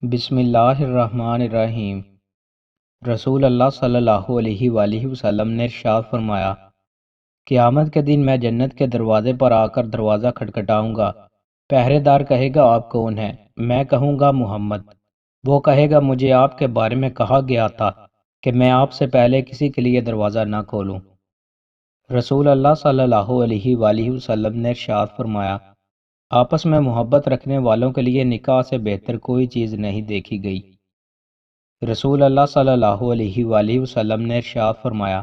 بسم اللہ الرحمن الرحیم۔ رسول اللہ صلی اللہ علیہ وآلہ وسلم نے ارشاد فرمایا، قیامت کے دن میں جنت کے دروازے پر آ کر دروازہ کھٹکھٹاؤں گا۔ پہرے دار کہے گا آپ کون ہیں؟ میں کہوں گا محمد۔ وہ کہے گا مجھے آپ کے بارے میں کہا گیا تھا کہ میں آپ سے پہلے کسی کے لیے دروازہ نہ کھولوں۔ رسول اللہ صلی اللہ علیہ وآلہ وسلم نے ارشاد فرمایا، آپس میں محبت رکھنے والوں کے لیے نکاح سے بہتر کوئی چیز نہیں دیکھی گئی۔ رسول اللہ صلی اللہ علیہ وآلہ وسلم نے ارشاد فرمایا،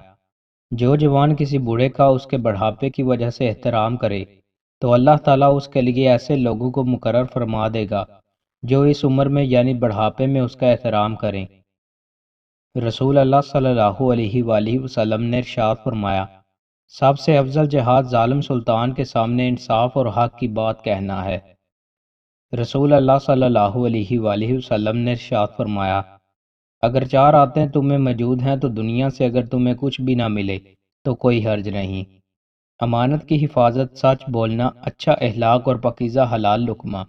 جو جوان کسی بوڑھے کا اس کے بڑھاپے کی وجہ سے احترام کرے تو اللہ تعالیٰ اس کے لیے ایسے لوگوں کو مقرر فرما دے گا جو اس عمر میں یعنی بڑھاپے میں اس کا احترام کریں۔ رسول اللہ صلی اللہ علیہ وآلہ وسلم نے ارشاد فرمایا، سب سے افضل جہاد ظالم سلطان کے سامنے انصاف اور حق کی بات کہنا ہے۔ رسول اللہ صلی اللہ علیہ وآلہ وسلم نے ارشاد فرمایا، اگر چار عادتیں تمہیں موجود ہیں تو دنیا سے اگر تمہیں کچھ بھی نہ ملے تو کوئی حرج نہیں۔ امانت کی حفاظت، سچ بولنا، اچھا اخلاق اور پاکیزہ حلال لقمہ۔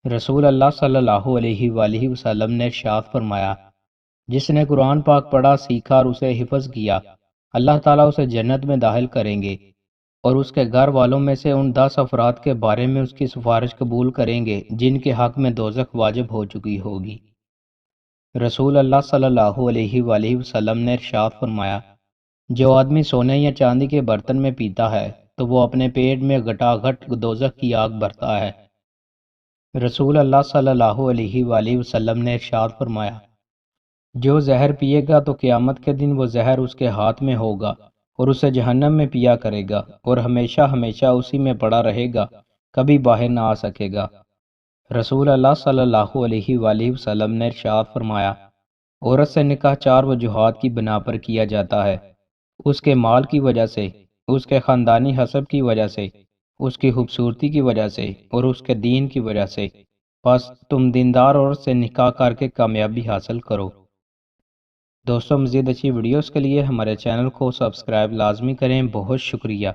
رسول اللہ صلی اللہ علیہ وآلہ وسلم نے ارشاد فرمایا، جس نے قرآن پاک پڑھا، سیکھا اور اسے حفظ کیا، اللہ تعالیٰ اسے جنت میں داخل کریں گے اور اس کے گھر والوں میں سے ان 10 افراد کے بارے میں اس کی سفارش قبول کریں گے جن کے حق میں دوزخ واجب ہو چکی ہوگی۔ رسول اللہ صلی اللہ علیہ وآلہ وسلم نے ارشاد فرمایا، جو آدمی سونے یا چاندی کے برتن میں پیتا ہے تو وہ اپنے پیٹ میں گھٹا گھٹ دوزخ کی آگ بھرتا ہے۔ رسول اللہ صلی اللہ علیہ وآلہ وسلم نے ارشاد فرمایا، جو زہر پیے گا تو قیامت کے دن وہ زہر اس کے ہاتھ میں ہوگا اور اسے جہنم میں پیا کرے گا اور ہمیشہ ہمیشہ اسی میں پڑا رہے گا، کبھی باہر نہ آ سکے گا۔ رسول اللہ صلی اللہ علیہ وآلہ وسلم نے ارشاد فرمایا، عورت سے نکاح 4 وجوہات کی بنا پر کیا جاتا ہے، اس کے مال کی وجہ سے، اس کے خاندانی حسب کی وجہ سے، اس کی خوبصورتی کی وجہ سے اور اس کے دین کی وجہ سے، بس تم دیندار عورت سے نکاح کر کے کامیابی حاصل کرو۔ دوستو، مزید اچھی ویڈیوز کے لیے ہمارے چینل کو سبسکرائب لازمی کریں۔ بہت شکریہ۔